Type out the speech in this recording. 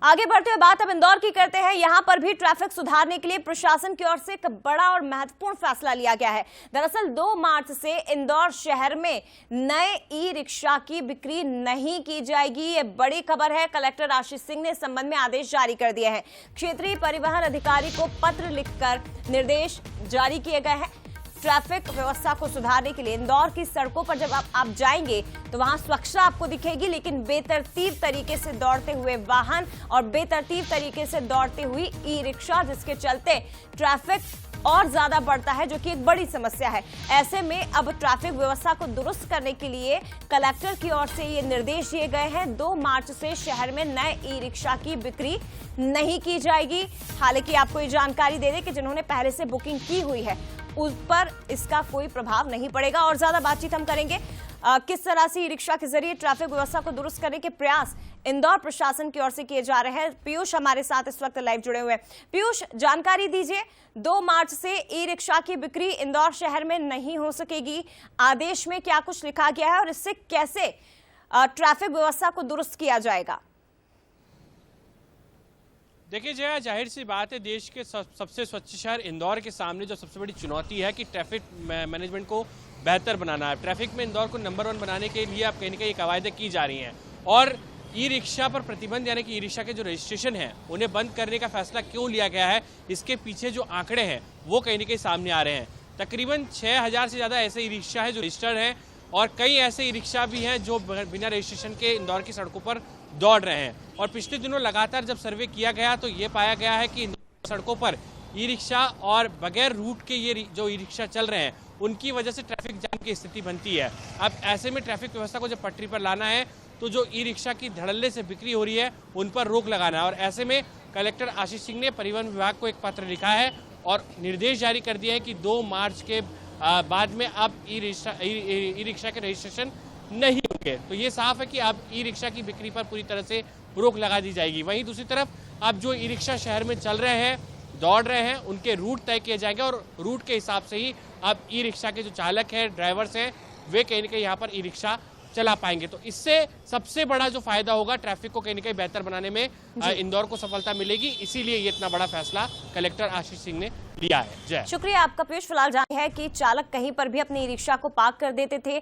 आगे बढ़ते हुए बात अब इंदौर की करते हैं। यहां पर भी ट्रैफिक सुधारने के लिए प्रशासन की ओर से एक बड़ा और महत्वपूर्ण फैसला लिया गया है। दरअसल 2 मार्च से इंदौर शहर में नए ई रिक्शा की बिक्री नहीं की जाएगी। ये बड़ी खबर है। कलेक्टर आशीष सिंह ने इस संबंध में आदेश जारी कर दिए हैं। क्षेत्रीय परिवहन अधिकारी को पत्र लिखकर निर्देश जारी किए गए हैं। ट्रैफिक व्यवस्था को सुधारने के लिए इंदौर की सड़कों पर जब आप जाएंगे तो वहां स्वच्छता आपको दिखेगी, लेकिन बेतरतीब तरीके से दौड़ते हुए वाहन और बेतरतीब तरीके से दौड़ती हुई ई रिक्शा, जिसके चलते ट्रैफिक और ज्यादा बढ़ता है, जो कि एक बड़ी समस्या है। ऐसे में अब ट्रैफिक व्यवस्था को दुरुस्त करने के लिए कलेक्टर की ओर से ये निर्देश दिए गए हैं। 2 मार्च से शहर में नए ई रिक्शा की बिक्री नहीं की जाएगी। हालांकि आपको ये जानकारी दे दें कि जिन्होंने पहले से बुकिंग की हुई है उस पर इसका कोई प्रभाव नहीं पड़ेगा। और ज्यादा बातचीत हम करेंगे किस तरह से ई रिक्शा के जरिए ट्रैफिक व्यवस्था को दुरुस्त करने के प्रयास इंदौर प्रशासन की ओर से किए जा रहे हैं। पीयूष हमारे साथ इस वक्त लाइव जुड़े हुए हैं। पीयूष, जानकारी दीजिए, 2 मार्च से ई रिक्शा की बिक्री इंदौर शहर में नहीं हो सकेगी। आदेश में क्या कुछ लिखा गया है और इससे कैसे ट्रैफिक व्यवस्था को दुरुस्त किया जाएगा? देखिए जया, जाहिर सी बात है, देश के सबसे स्वच्छ शहर इंदौर के सामने जो सबसे बड़ी चुनौती है कि ट्रैफिक मैनेजमेंट को बेहतर बनाना है। ट्रैफिक में इंदौर को नंबर 1 बनाने के लिए आप कहीं ना कहीं कवायदें की जा रही हैं और ई रिक्शा पर प्रतिबंध, यानी कि ई रिक्शा के जो रजिस्ट्रेशन है उन्हें बंद करने का फैसला क्यों लिया गया है, इसके पीछे जो आंकड़े हैं वो कहीं ना कहीं सामने आ रहे हैं। तकरीबन 6000 से ज़्यादा ऐसे ई रिक्शा है जो रजिस्टर्ड हैं और कई ऐसे ई रिक्शा भी हैं जो बिना रजिस्ट्रेशन के इंदौर की सड़कों पर दौड़ रहे हैं। और पिछले दिनों लगातार जब सर्वे किया गया तो ये पाया गया है कि सड़कों पर ई रिक्शा और बगैर रूट के ये जो ई रिक्शा चल रहे हैं उनकी वजह से ट्रैफिक जाम की स्थिति बनती है। अब ऐसे में ट्रैफिक व्यवस्था को जब पटरी पर लाना है तो जो ई रिक्शा की धड़ल्ले से बिक्री हो रही है उन पर रोक लगाना है। और ऐसे में कलेक्टर आशीष सिंह ने परिवहन विभाग को एक पत्र लिखा है और निर्देश जारी कर दिया है कि 2 मार्च के बाद में अब ई रिक्शा के रजिस्ट्रेशन नहीं होंगे। तो ये साफ है कि अब ई रिक्शा की बिक्री पर पूरी तरह से रोक लगा दी जाएगी। वहीं दूसरी तरफ अब जो ई रिक्शा शहर में चल रहे हैं, दौड़ रहे हैं, उनके रूट तय किए जाएंगे और रूट के हिसाब से ही अब ई रिक्शा के जो चालक हैं, ड्राइवर्स हैं, वे कहीं ना कहीं यहाँ पर ई रिक्शा चला पाएंगे। तो इससे सबसे बड़ा जो फायदा होगा, ट्रैफिक को कहीं ना कहीं बेहतर बनाने में इंदौर को सफलता मिलेगी। इसीलिए ये इतना बड़ा फैसला कलेक्टर आशीष सिंह ने लिया है। जय, शुक्रिया आपका पीयूष। फिलहाल जान है कि चालक कहीं पर भी अपनी ई रिक्शा को पार्क कर देते थे।